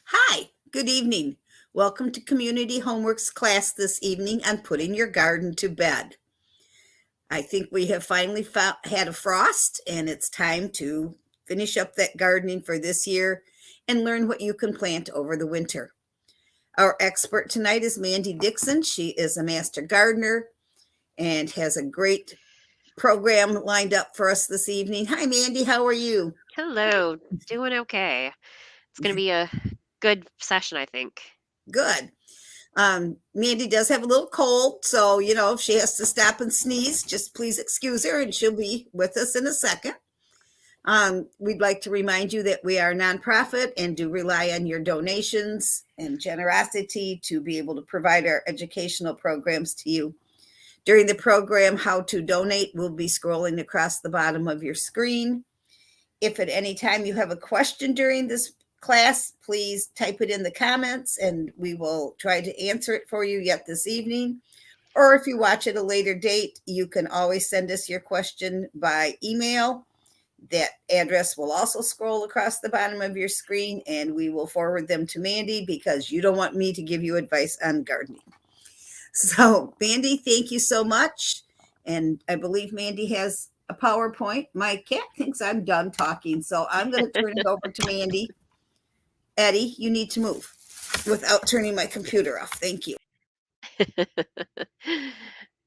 Hi, good evening. Welcome to Community Homeworks class this evening on putting your garden to bed. I think we have finally had a frost and it's time to finish up that gardening for this year and learn what you can plant over the winter. Our expert tonight is Mandy Dixon. She is a master gardener and has a great program lined up for us this evening. Hi, Mandy. How are you? Hello, doing okay. It's going to be a good session, I think. Good. Mandy does have a little cold, so if she has to stop and sneeze, just please excuse her, and she'll be with us in a second. We'd like to remind you that we are a nonprofit and do rely on your donations and generosity to be able to provide our educational programs to you. During the program, how to donate will be scrolling across the bottom of your screen. If at any time you have a question during this class, please type it in the comments and we will try to answer it for you yet this evening. Or if you watch at a later date, you can always send us your question by email. That address will also scroll across the bottom of your screen and we will forward them to Mandy because you don't want me to give you advice on gardening. So, Mandy, thank you so much. And I believe Mandy has a PowerPoint. My cat thinks I'm done talking, so I'm going to turn it over to Mandy. Eddie, you need to move without turning my computer off. Thank you.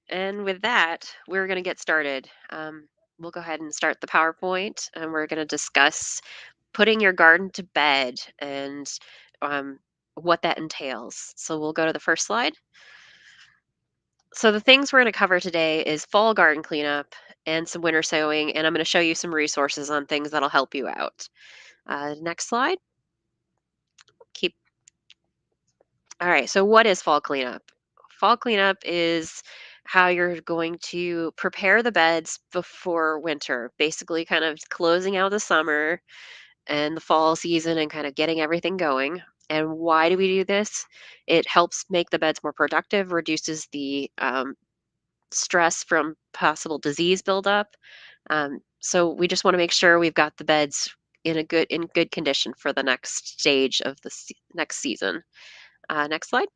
And with that, we're going to get started. We'll go ahead and start the PowerPoint, and we're going to discuss putting your garden to bed and um, what that entails. So we'll go to the first slide. So the things we're going to cover today is fall garden cleanup and some winter sowing, and I'm going to show you some resources on things that'll help you out. Next slide. Keep All right, so what is fall cleanup? Fall cleanup is how you're going to prepare the beds before winter, basically kind of closing out the summer and the fall season and kind of getting everything going. And why do we do this? It helps make the beds more productive, reduces the stress from possible disease buildup. So we just want to make sure we've got the beds in good condition for the next stage of the next season. Next slide.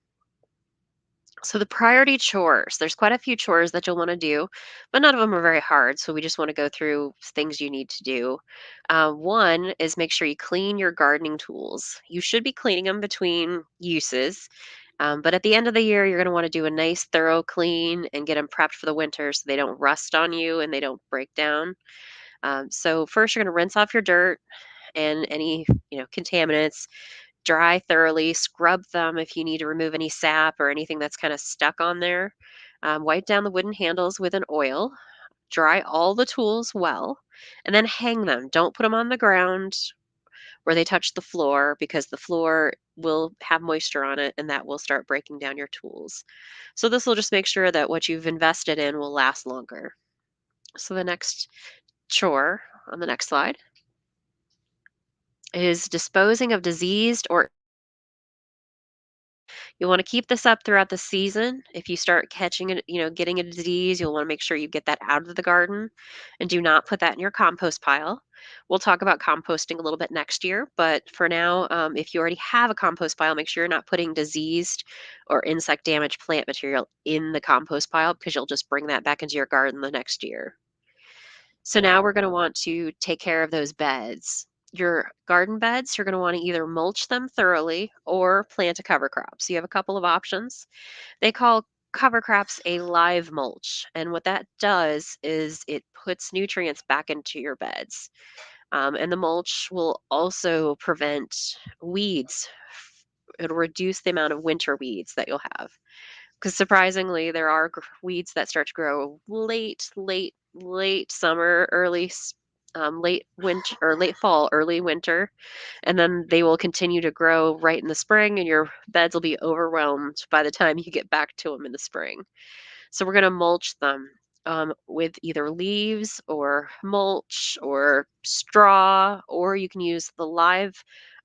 So the priority chores, there's quite a few chores that you'll want to do, but none of them are very hard. So we just want to go through things you need to do. One is make sure you clean your gardening tools. You should be cleaning them between uses, but at the end of the year, you're going to want to do a nice thorough clean and get them prepped for the winter so they don't rust on you and they don't break down. So first, you're going to rinse off your dirt and any contaminants, dry thoroughly, scrub them if you need to remove any sap or anything that's kind of stuck on there. Wipe down the wooden handles with an oil, dry all the tools well, and then hang them. Don't put them on the ground where they touch the floor because the floor will have moisture on it and that will start breaking down your tools. So this will just make sure that what you've invested in will last longer. So the next chore on the next slide is disposing of diseased or you'll want to keep this up throughout the season. If you start catching it, getting a disease, you'll want to make sure you get that out of the garden and do not put that in your compost pile. We'll talk about composting a little bit next year, but for now, if you already have a compost pile, make sure you're not putting diseased or insect damaged plant material in the compost pile because you'll just bring that back into your garden the next year. So now we're going to want to take care of those beds. Your garden beds, you're going to want to either mulch them thoroughly or plant a cover crop. So you have a couple of options. They call cover crops a live mulch. And what that does is it puts nutrients back into your beds. And the mulch will also prevent weeds. It'll reduce the amount of winter weeds that you'll have. Because surprisingly, there are weeds that start to grow late summer, late winter or late fall, early winter, and then they will continue to grow right in the spring, and your beds will be overwhelmed by the time you get back to them in the spring. So we're going to mulch them with either leaves or mulch or straw, or you can use the live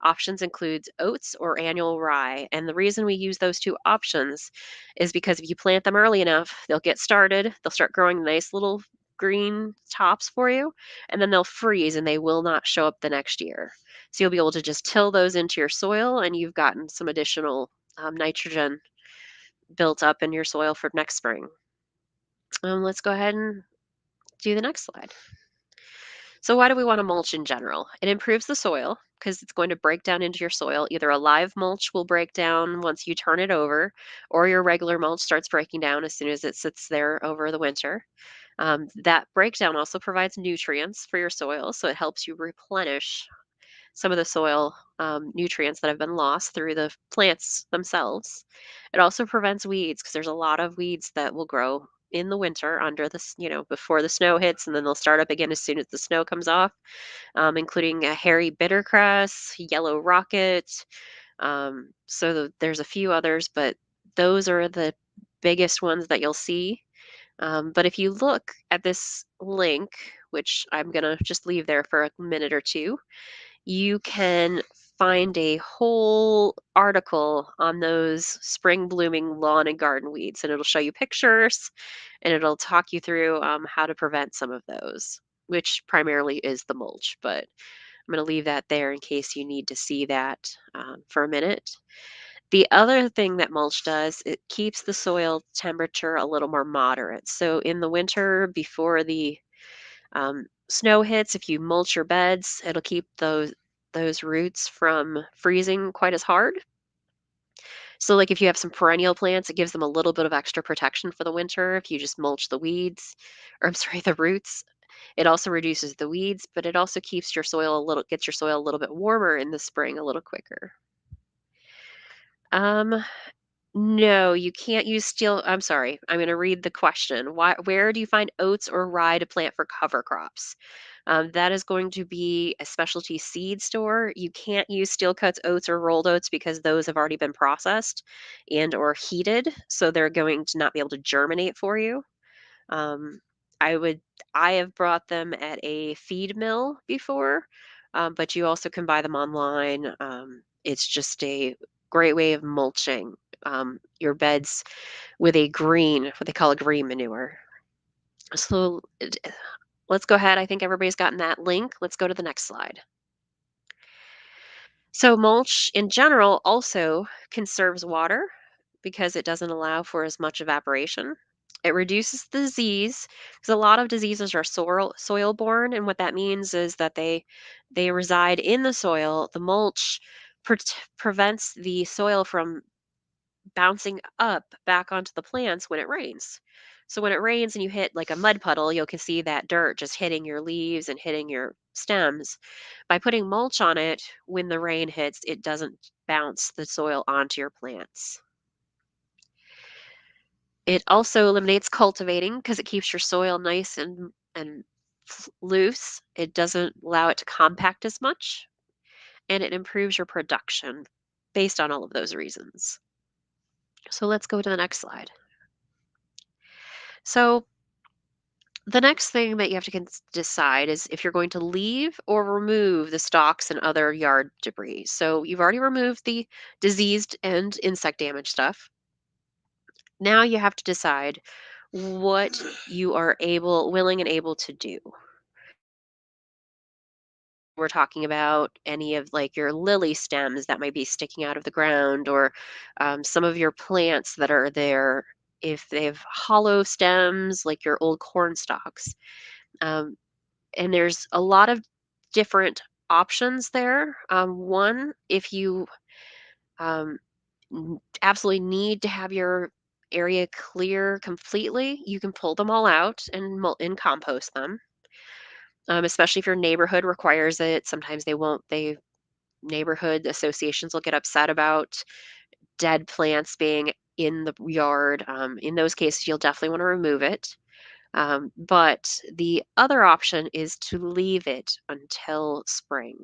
options includes oats or annual rye. And the reason we use those two options is because if you plant them early enough, they'll get started. They'll start growing nice little green tops for you, and then they'll freeze and they will not show up the next year. So you'll be able to just till those into your soil, and you've gotten some additional nitrogen built up in your soil for next spring. Let's go ahead and do the next slide. So why do we want to mulch in general? It improves the soil because it's going to break down into your soil. Either a live mulch will break down once you turn it over, or your regular mulch starts breaking down as soon as it sits there over the winter. That breakdown also provides nutrients for your soil, so it helps you replenish some of the soil nutrients that have been lost through the plants themselves. It also prevents weeds because there's a lot of weeds that will grow in the winter under the, before the snow hits, and then they'll start up again as soon as the snow comes off, including a hairy bittercress, yellow rocket. There's a few others, but those are the biggest ones that you'll see. But if you look at this link, which I'm going to just leave there for a minute or two, you can find a whole article on those spring blooming lawn and garden weeds, and it'll show you pictures and it'll talk you through how to prevent some of those, which primarily is the mulch. But I'm going to leave that there in case you need to see that for a minute. The other thing that mulch does, it keeps the soil temperature a little more moderate. So in the winter, before the snow hits, if you mulch your beds, it'll keep those roots from freezing quite as hard. So like if you have some perennial plants, it gives them a little bit of extra protection for the winter if you just mulch the weeds, or I'm sorry, the roots. It also reduces the weeds, but it also keeps your soil gets your soil a little bit warmer in the spring a little quicker. Um, No, you can't use steel. I'm sorry. I'm going to read the question. Where do you find oats or rye to plant for cover crops? That is going to be a specialty seed store. You can't use steel cuts oats or rolled oats because those have already been processed and or heated, so they're going to not be able to germinate for you. Um, I would I have brought them at a feed mill before, but you also can buy them online. It's just a great way of mulching your beds with what they call a green manure. So let's go ahead. I think everybody's gotten that link. Let's go to the next slide. So mulch in general also conserves water because it doesn't allow for as much evaporation. It reduces the disease because a lot of diseases are soil borne, and what that means is that they reside in the soil. The mulch prevents the soil from bouncing up back onto the plants when it rains. So when it rains and you hit like a mud puddle, you can see that dirt just hitting your leaves and hitting your stems. By putting mulch on it, when the rain hits, it doesn't bounce the soil onto your plants. It also eliminates cultivating because it keeps your soil nice and loose. It doesn't allow it to compact as much, and it improves your production based on all of those reasons. So let's go to the next slide. So the next thing that you have to decide is if you're going to leave or remove the stalks and other yard debris. So you've already removed the diseased and insect damage stuff. Now you have to decide what you are willing and able to do. We're talking about any of like your lily stems that might be sticking out of the ground, or some of your plants that are there. If they have hollow stems, like your old corn stalks. Um, and there's a lot of different options there. One, if you um, absolutely need to have your area clear completely, you can pull them all out and compost them. Especially if your neighborhood requires it. Sometimes they won't. Neighborhood associations will get upset about dead plants being in the yard. In those cases, you'll definitely want to remove it. But the other option is to leave it until spring,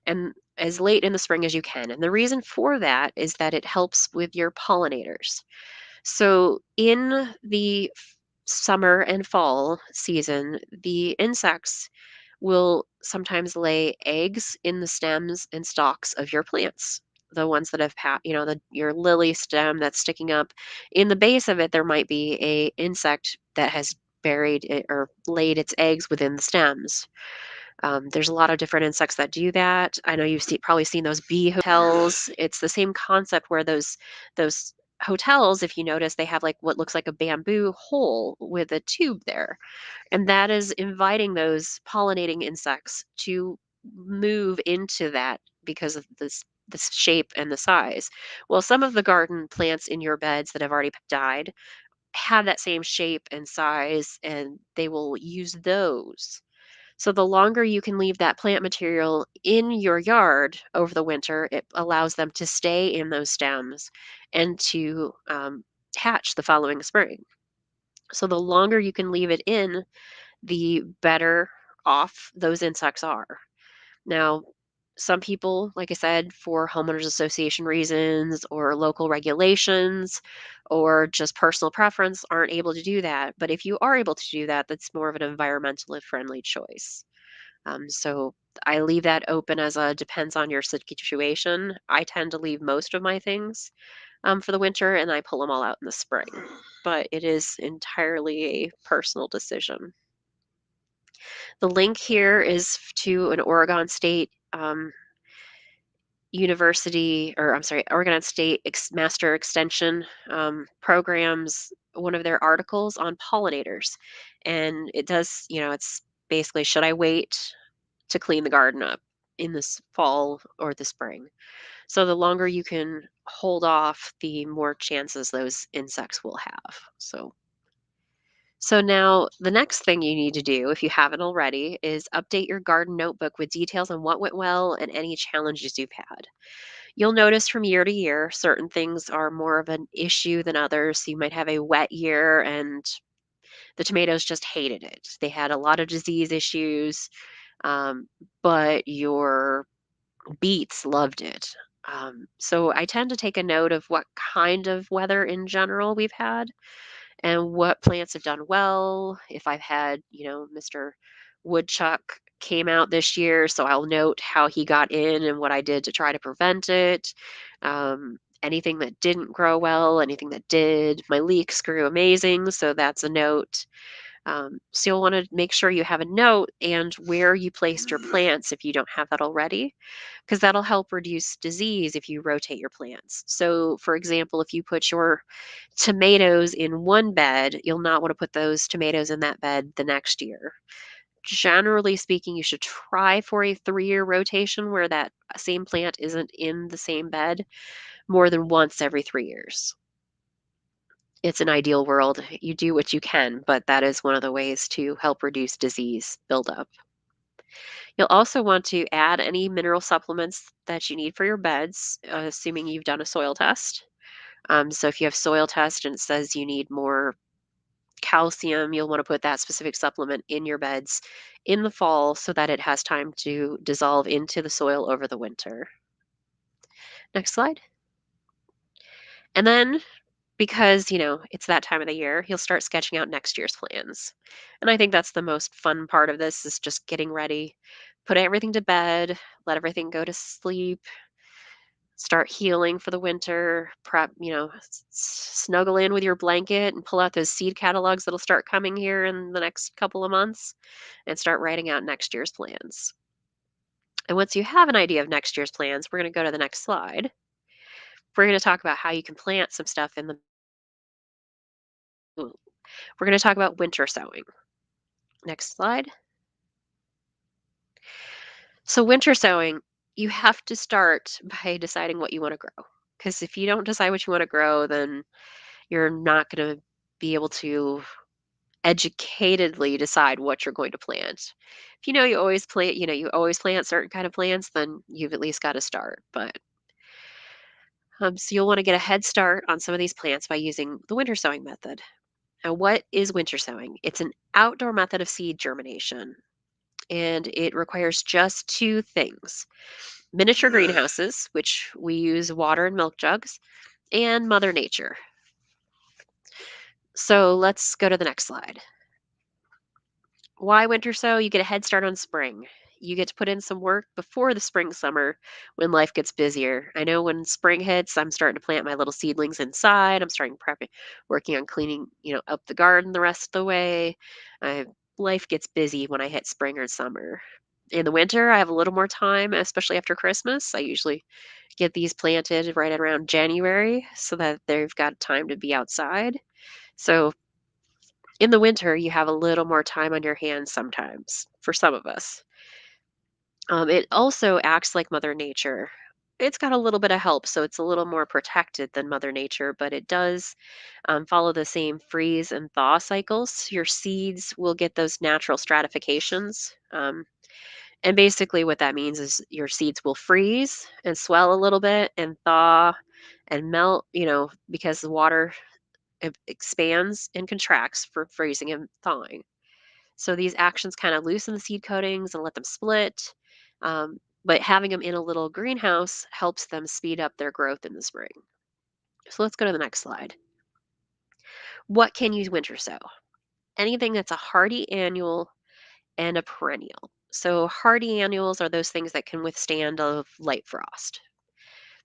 and as late in the spring as you can. And the reason for that is that it helps with your pollinators. So in the summer and fall season, the insects will sometimes lay eggs in the stems and stalks of your plants. The ones that have, your lily stem that's sticking up in the base of it, there might be a insect that has buried or laid its eggs within the stems. There's a lot of different insects that do that. I know you've probably seen those bee hotels. It's the same concept where those hotels, if you notice, they have like what looks like a bamboo hole with a tube there, and that is inviting those pollinating insects to move into that because of the shape and the size. Well, some of the garden plants in your beds that have already died have that same shape and size, and they will use those. So the longer you can leave that plant material in your yard over the winter, it allows them to stay in those stems and to hatch the following spring. So the longer you can leave it in, the better off those insects are. Now, some people, like I said, for homeowners association reasons or local regulations or just personal preference, aren't able to do that. But if you are able to do that, that's more of an environmentally friendly choice. So I leave that open as a depends on your situation. I tend to leave most of my things for the winter and I pull them all out in the spring. But it is entirely a personal decision. The link here is to an Oregon State University, or I'm sorry, Oregon State Master Extension programs, one of their articles on pollinators. And it does, it's basically, should I wait to clean the garden up in this fall or the spring? So the longer you can hold off, the more chances those insects will have. So now the next thing you need to do, if you haven't already, is update your garden notebook with details on what went well and any challenges you've had. You'll notice from year to year, certain things are more of an issue than others. So you might have a wet year and the tomatoes just hated it. They had a lot of disease issues, um, but your beets loved it. So I tend to take a note of what kind of weather in general we've had and what plants have done well. If I've had, Mr. Woodchuck came out this year, so I'll note how he got in and what I did to try to prevent it. Anything that didn't grow well, anything that did. My leeks grew amazing, so that's a note. So you'll want to make sure you have a note and where you placed your plants if you don't have that already, because that'll help reduce disease if you rotate your plants. So, for example, if you put your tomatoes in one bed, you'll not want to put those tomatoes in that bed the next year. Generally speaking, you should try for a 3-year rotation where that same plant isn't in the same bed more than once every 3 years. It's an ideal world. You do what you can, but that is one of the ways to help reduce disease buildup. You'll also want to add any mineral supplements that you need for your beds, assuming you've done a soil test. So if you have soil test and it says you need more calcium, you'll want to put that specific supplement in your beds in the fall so that it has time to dissolve into the soil over the winter. Next slide. And then because, it's that time of the year, you'll start sketching out next year's plans. And I think that's the most fun part of this is just getting ready, put everything to bed, let everything go to sleep, start healing for the winter, prep, snuggle in with your blanket and pull out those seed catalogs that'll start coming here in the next couple of months and start writing out next year's plans. And once you have an idea of next year's plans, we're going to go to the next slide. We're going to talk about how you can plant some stuff in the We're going to talk about winter sowing. Next slide. So winter sowing, you have to start by deciding what you want to grow. Because if you don't decide what you want to grow, then you're not going to be able to educatedly decide what you're going to plant. If you always plant, you always plant certain kind of plants, then you've at least got to start. But so you'll want to get a head start on some of these plants by using the winter sowing method. Now, what is winter sowing? It's an outdoor method of seed germination, and it requires just 2 things: miniature greenhouses, which we use water and milk jugs, and Mother Nature. So let's go to the next slide. Why winter sow? You get a head start on spring. you get to put in some work before the spring, summer when life gets busier. I know when spring hits, I'm starting to plant my little seedlings inside. I'm starting prepping, working on cleaning, up the garden the rest of the way. I, Life gets busy when I hit spring or summer. In the winter, I have a little more time, especially after Christmas. I usually get these planted right around January so that they've got time to be outside. So in the winter, you have a little more time on your hands sometimes for some of us. It also acts like Mother Nature. It's got a little bit of help, so it's a little more protected than Mother Nature, but it does follow the same freeze and thaw cycles. Your seeds will get those natural stratifications. And basically, what that means is your seeds will freeze and swell a little bit and thaw and melt, because the water expands and contracts for freezing and thawing. So these actions kind of loosen the seed coatings and let them split. But having them in a little greenhouse helps them speed up their growth in the spring. So let's go to the next slide. What can you winter sow? Anything that's a hardy annual and a perennial. So hardy annuals are those things that can withstand a light frost.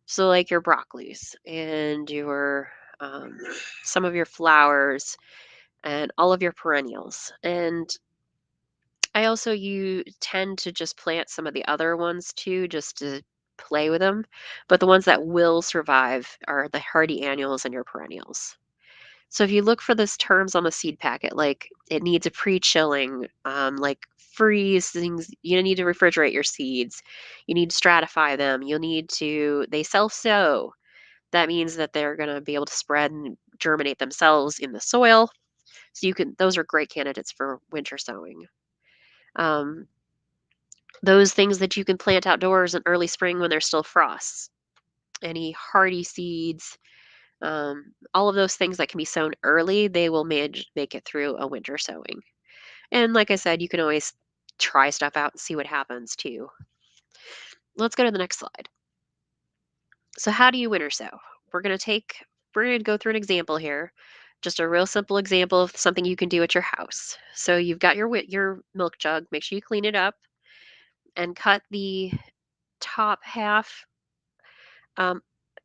So like your broccolis and your um, some of your flowers and all of your perennials. And I also you tend to just plant some of the other ones too, just to play with them. But the ones that will survive are the hardy annuals and your perennials. So if you look for those terms on the seed packet, like it needs a pre-chilling, like freeze things, you need to refrigerate your seeds. You need to stratify them. They self-sow. That means that they're going to be able to spread and germinate themselves in the soil. So those are great candidates for winter sowing. Um, those things that you can plant outdoors in early spring when there's still frosts. Any hardy seeds, all of those things that can be sown early, they will make it through a winter sowing. And like I said, you can always try stuff out and see what happens too. Let's go to the next slide. So how do you winter sow? We're going to go through an example here. Just a real simple example of something you can do at your house. So you've got your milk jug. Make sure you clean it up and cut the top half um,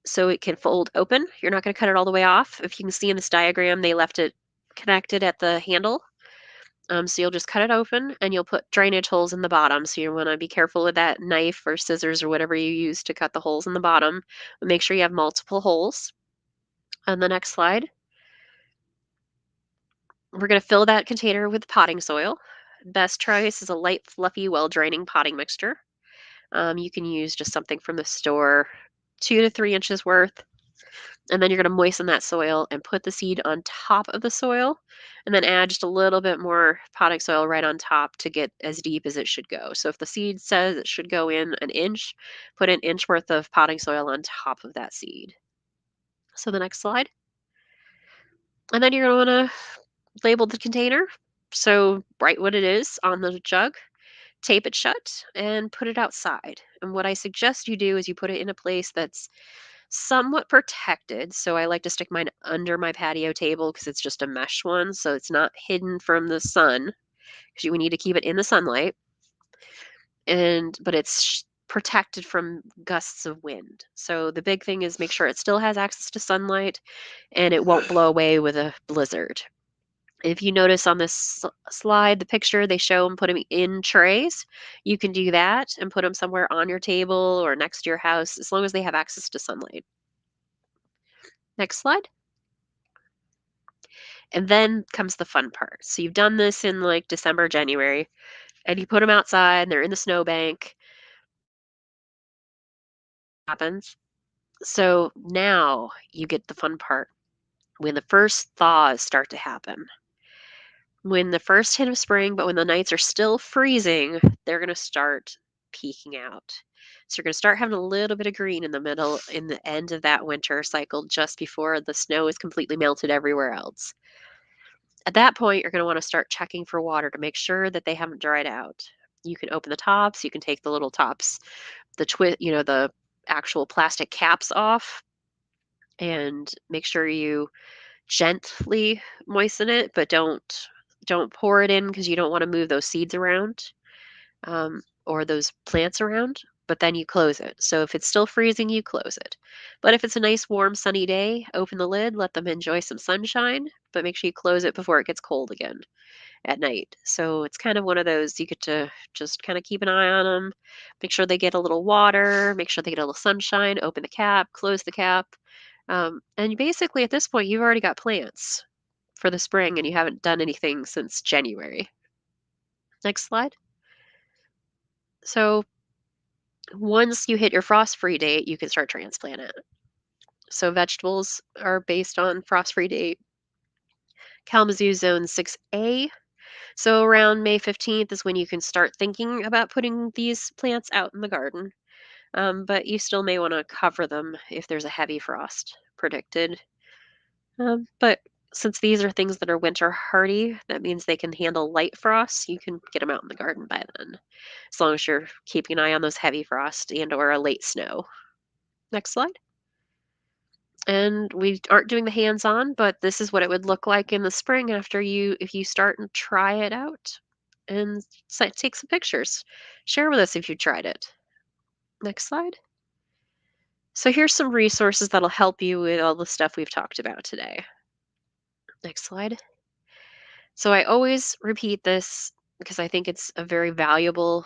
so it can fold open. You're not going to cut it all the way off. If you can see in this diagram, they left it connected at the handle. So you'll just cut it open and you'll put drainage holes in the bottom. So you want to be careful with that knife or scissors or whatever you use to cut the holes in the bottom. But make sure you have multiple holes. On the next slide, we're going to fill that container with potting soil. Best choice is a light, fluffy, well-draining potting mixture. You can use just something from the store, 2 to 3 inches worth. And then you're going to moisten that soil and put the seed on top of the soil and then add just a little bit more potting soil right on top to get as deep as it should go. So if the seed says it should go in an inch, put an inch worth of potting soil on top of that seed. So the next slide. And then you're going to want to label the container. So write what it is on the jug, tape it shut, and put it outside. And what I suggest you do is you put it in a place that's somewhat protected. So I like to stick mine under my patio table because it's just a mesh one. So it's not hidden from the sun because we need to keep it in the sunlight. But it's protected from gusts of wind. So the big thing is make sure it still has access to sunlight and it won't blow away with a blizzard. If you notice on this slide, the picture, they show them put them in trays. You can do that and put them somewhere on your table or next to your house as long as they have access to sunlight. Next slide. And then comes the fun part. So you've done this in like December, January, and you put them outside and they're in the snowbank. Happens. So now you get the fun part when the first thaws start to happen. When the first hit of spring, but when the nights are still freezing, they're going to start peeking out. So you're going to start having a little bit of green in the end of that winter cycle, just before the snow is completely melted everywhere else. At that point, you're going to want to start checking for water to make sure that they haven't dried out. You can open the tops, you can take the little tops, the actual plastic caps off, and make sure you gently moisten it, but don't pour it in because you don't want to move those seeds around. or those plants around, but then you close it. So if it's still freezing, you close it. But if it's a nice, warm, sunny day, open the lid, let them enjoy some sunshine, but make sure you close it before it gets cold again at night. So it's kind of one of those you get to just kind of keep an eye on them, make sure they get a little water, make sure they get a little sunshine, open the cap, close the cap. And basically, at this point, you've already got plants for the spring and you haven't done anything since January. Next slide. So once you hit your frost-free date, you can start transplanting it. So vegetables are based on frost-free date. Kalamazoo Zone 6A. So around May 15th is when you can start thinking about putting these plants out in the garden. But you still may want to cover them if there's a heavy frost predicted. But since these are things that are winter hardy, that means they can handle light frosts. You can get them out in the garden by then, as long as you're keeping an eye on those heavy frost and or a late snow. Next slide. And we aren't doing the hands-on, but this is what it would look like in the spring if you start and try it out and take some pictures. Share with us if you tried it. Next slide. So here's some resources that'll help you with all the stuff we've talked about today. Next slide. So I always repeat this because I think it's a very valuable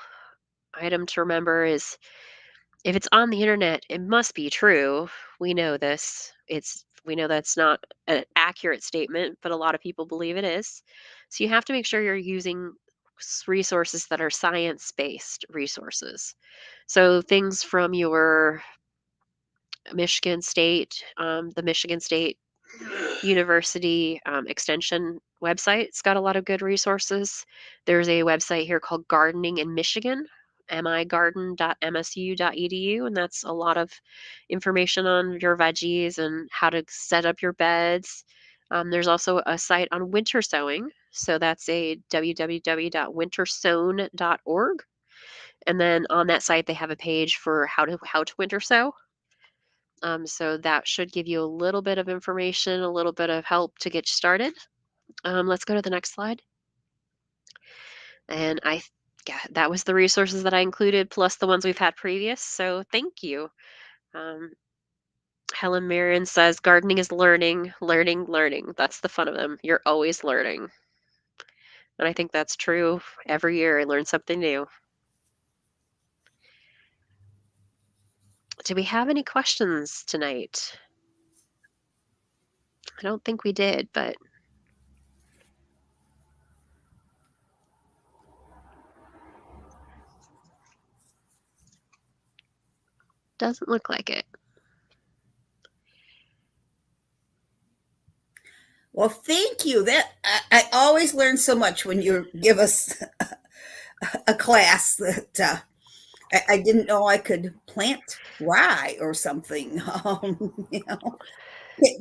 item to remember is if it's on the internet, it must be true. We know this. We know that's not an accurate statement, but a lot of people believe it is. So you have to make sure you're using resources that are science-based resources. So things from your Michigan State, the Michigan State University Extension website. It's got a lot of good resources. There's a website here called Gardening in Michigan, migarden.msu.edu, and that's a lot of information on your veggies and how to set up your beds. There's also a site on winter sowing, so that's a www.wintersown.org. And then on that site, they have a page for how to winter sow. So that should give you a little bit of information, a little bit of help to get started. Let's go to the next slide. And yeah, that was the resources that I included, plus the ones we've had previous. So thank you. Um, Helen Marion says, gardening is learning, learning, learning. That's the fun of them. You're always learning. And I think that's true. Every year I learn something new. Do we have any questions tonight? I don't think we did, but doesn't look like it. Well, thank you. That I always learn so much when you give us a class that I didn't know I could plant rye or something. Would you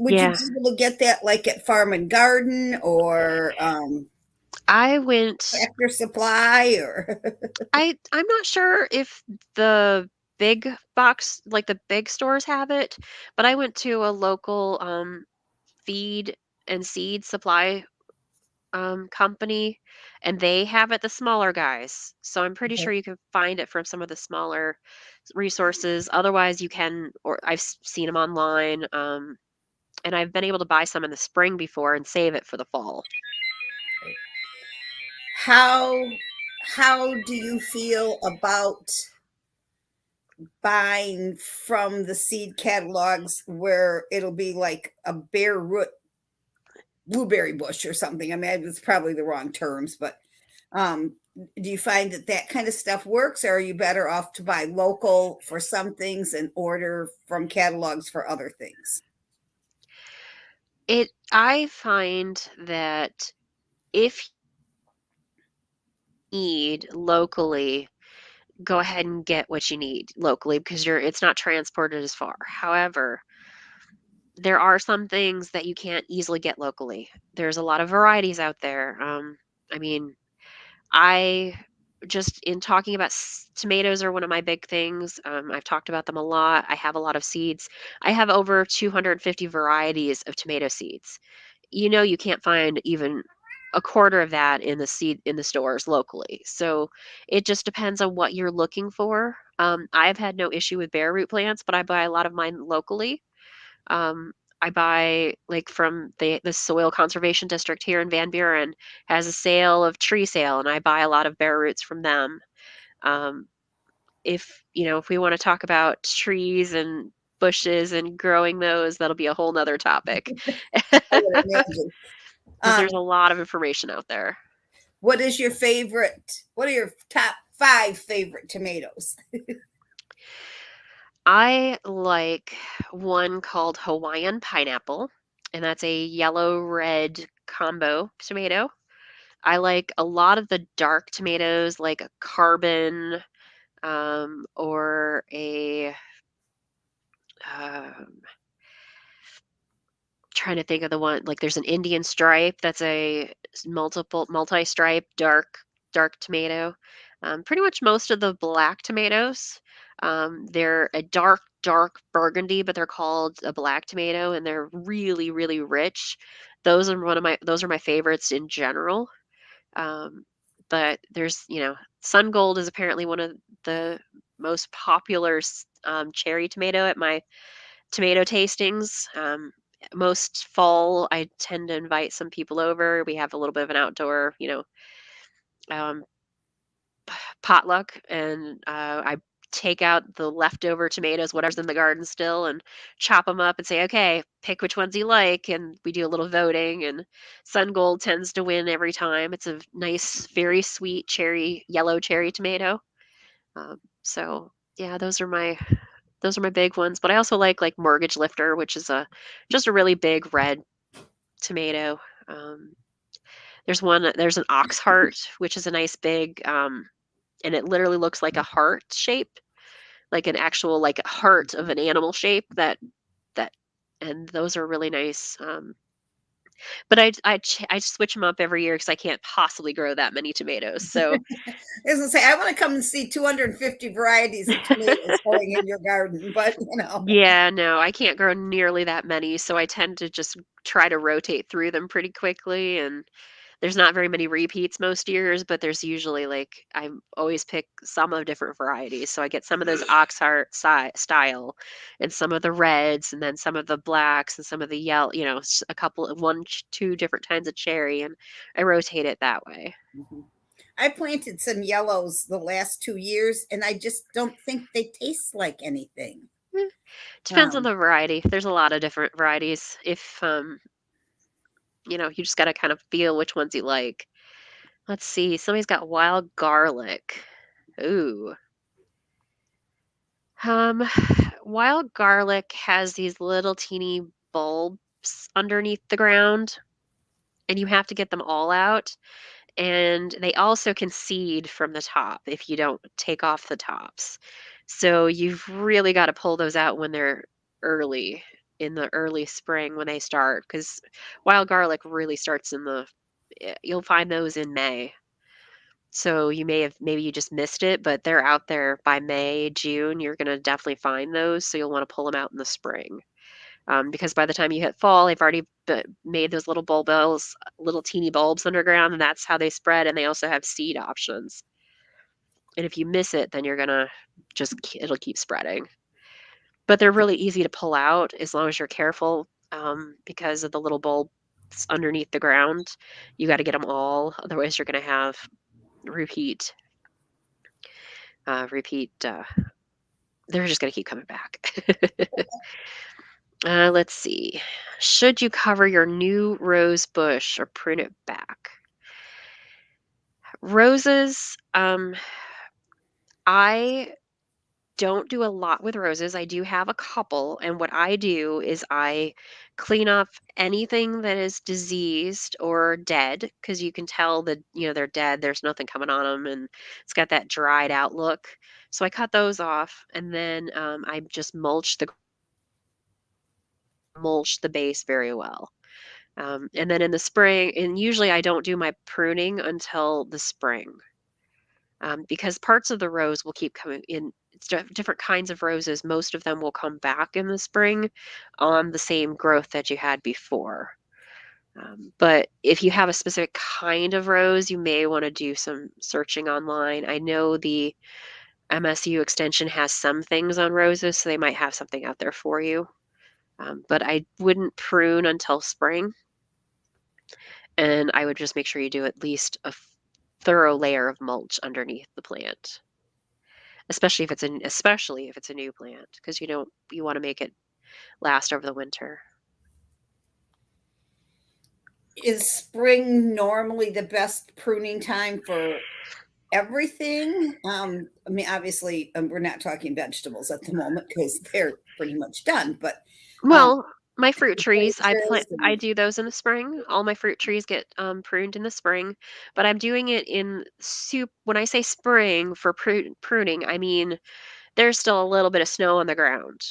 Yeah, be able to get that like at Farm and Garden or I went Tractor Supply or I'm not sure if the big box like the big stores have it, but I went to a local, feed and seed supply, company, and they have it, the smaller guys. So I'm pretty sure you can find it from some of the smaller resources. Otherwise, you can or seen them online, and I've been able to buy some in the spring before and save it for the fall. how how do you feel about buying from the seed catalogs where it'll be like a bare root blueberry bush or something? I mean, it's probably the wrong terms, but do you find that that kind of stuff works, or are you better off to buy local for some things and order from catalogs for other things? I find that if you need locally, go ahead and get what you need locally because it's not transported as far. However, there are some things that you can't easily get locally. There's a lot of varieties out there. I mean, I just in talking about tomatoes are one of my big things. I've talked about them a lot. I have a lot of seeds. I have over 250 varieties of tomato seeds. You can't find even a quarter of that in the stores locally. So it just depends on what you're looking for. I've had no issue with bare root plants, but I buy a lot of mine locally. Um, I buy like from the soil conservation district here in Van Buren has a sale of tree sale, and I buy a lot of bare roots from them. Um, if we want to talk about trees and bushes and growing those, that'll be a whole nother topic I would imagine. because there's Um, a lot of information out there. what is your favorite? What are your top 5 favorite tomatoes? I like one called Hawaiian pineapple, and that's a yellow red combo tomato. I like a lot of the dark tomatoes, like a carbon or a um, trying to think of the one like there's an Indian stripe that's a multi-stripe dark tomato. Pretty much most of the black tomatoes, they're a dark burgundy, but they're called a black tomato, and they're really really rich. Those are my favorites in general. Um, but there's Sun Gold is apparently one of the most popular cherry tomato at my tomato tastings. Most fall, I tend to invite some people over. We have a little bit of an outdoor, um, potluck, and I take out the leftover tomatoes, whatever's in the garden still, and chop them up and say, okay, pick which ones you like. And we do a little voting, and Sun Gold tends to win every time. It's a nice, very sweet yellow cherry tomato. So yeah, those are my big ones, but I also like Mortgage Lifter, which is just a really big red tomato. Um, there's an ox heart, which is a nice big, and it literally looks like a heart shape, like an actual like heart of an animal shape that, and those are really nice. But I switch them up every year because I can't possibly grow that many tomatoes. So I was gonna say I want to come and see 250 varieties of tomatoes growing in your garden, but yeah, no, I can't grow nearly that many, so I tend to just try to rotate through them pretty quickly, and there's not very many repeats most years, but there's usually like I always pick some of different varieties. So I get some of those oxheart style and some of the reds and then some of the blacks and some of the yellow, a couple of two different kinds of cherry, and I rotate it that way. I planted some yellows the last 2 years, and I just don't think they taste like anything. Eh, Depends on Um, the variety. There's a lot of different varieties. If you just got to kind of feel which ones you like. Let's see. Somebody's got wild garlic. Ooh. Um, Wild garlic has these little teeny bulbs underneath the ground, and you have to get them all out. And they also can seed from the top if you don't take off the tops. So you've really got to pull those out when they're early in the early spring when they start, because wild garlic really starts you'll find those in May. So maybe you just missed it, but they're out there by May, June. You're going to definitely find those. So you'll want to pull them out in the spring. Because by the time you hit fall, they've already made those little little teeny bulbs underground, and that's how they spread. And they also have seed options. And if you miss it, then you're going to it'll keep spreading. But they're really easy to pull out as long as you're careful, because of the little bulbs underneath the ground. You got to get them all. Otherwise, you're going to have repeat repeat they're just going to keep coming back. Let's see. Should you cover your new rose bush or prune it back? Roses, I don't do a lot with roses. I do have a couple, and what I do is I clean up anything that is diseased or dead, because you can tell that they're dead. There's nothing coming on them, and it's got that dried out look. So I cut those off, and then I just mulch the base very well. And then in the spring, and usually I don't do my pruning until the spring, because parts of the rose will keep coming in. It's different kinds of roses. Most of them will come back in the spring on the same growth that you had before. But if you have a specific kind of rose, you may want to do some searching online. I know the MSU extension has some things on roses, so they might have something out there for you. But I wouldn't prune until spring, and I would just make sure you do at least a thorough layer of mulch underneath the plant, especially if it's a new plant, because you want to make it last over the winter. Is spring normally the best pruning time for everything? I mean, obviously, we're not talking vegetables at the moment because they're pretty much done. But Well, my fruit trees, potatoes I and do those in the spring. All my fruit trees get pruned in the spring, but I'm doing it in soup. When I say spring for pruning, I mean there's still a little bit of snow on the ground.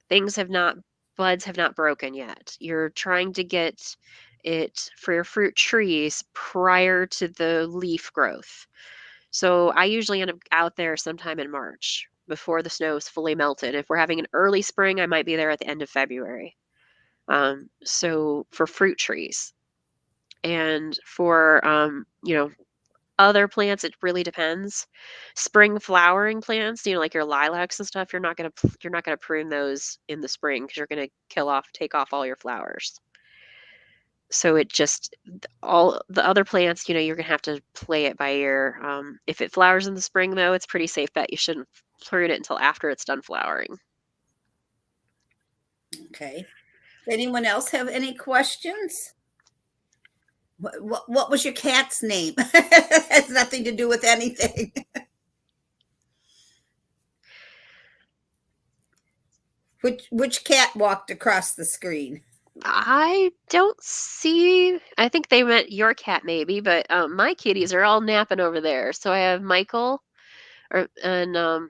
Things have not, buds have not broken yet. You're trying to get it for your fruit trees prior to the leaf growth. So I usually end up out there sometime in March before the snow is fully melted. If we're having an early spring, I might be there at the end of February. So for fruit trees and for other plants, it really depends. Spring flowering plants, like your lilacs and stuff, you're not gonna prune those in the spring because you're gonna take off all your flowers. So it just all the other plants, you're gonna have to play it by ear. If it flowers in the spring, though, it's pretty safe bet you shouldn't prune it until after it's done flowering. okay. Anyone else have any questions? What was your cat's name? It has nothing to do with anything. Which cat walked across the screen? I don't see. I think they meant your cat, maybe, but my kitties are all napping over there. So I have Michael, and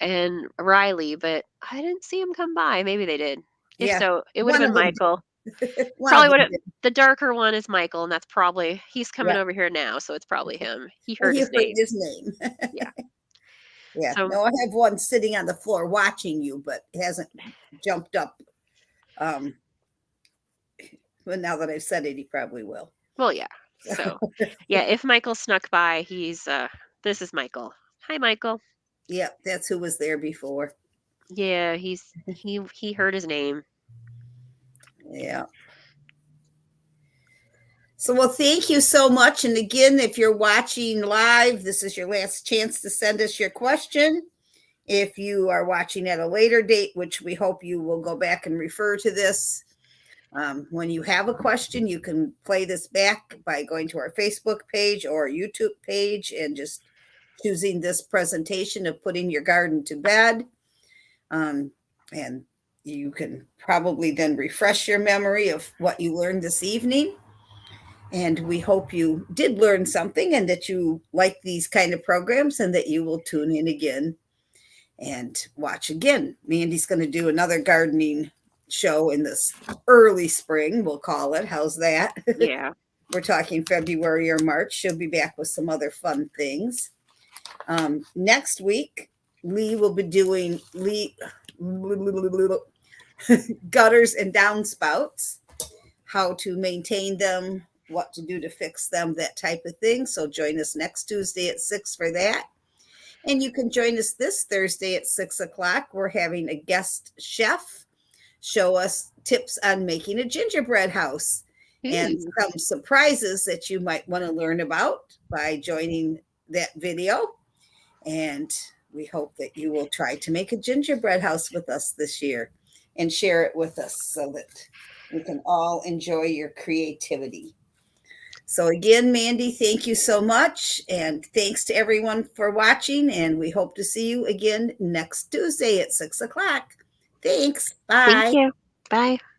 and Riley, but I didn't see him come by. Maybe they did. If Yeah, so, it would have one been of them. Michael. One of Probably would them have. did. The darker one is Michael, and he's coming Right. over here now, so it's probably him. He Well, heard you his heard name. his name. Yeah. Yeah. So No, I have one sitting on the floor watching you, but hasn't jumped up. Um, but now that I've said it, he probably will. well, yeah. So yeah, if Michael snuck by, this is Michael. Hi, Michael. Yeah, that's who was there before. Yeah, he heard his name. Yeah. So, well, thank you so much. And again, if you're watching live, this is your last chance to send us your question. If you are watching at a later date, which we hope you will go back and refer to this, when you have a question, you can play this back by going to our Facebook page or YouTube page and just choosing this presentation of putting your garden to bed. And you can probably then refresh your memory of what you learned this evening. And we hope you did learn something and that you like these kind of programs and that you will tune in again and watch again. Mandy's going to do another gardening show in this early spring, we'll call it. How's that? Yeah. We're talking February or March. She'll be back with some other fun things. Next week, Lee will be doing gutters and downspouts, how to maintain them, what to do to fix them, that type of thing. So join us next Tuesday at 6 for that. And you can join us this Thursday at 6 o'clock. We're having a guest chef show us tips on making a gingerbread house and Ooh. some surprises that you might want to learn about by joining that video. And we hope that you will try to make a gingerbread house with us this year and share it with us so that we can all enjoy your creativity. So again, Mandy, thank you so much. And thanks to everyone for watching. And we hope to see you again next Tuesday at 6 o'clock. Thanks. Thank Bye. you. Bye.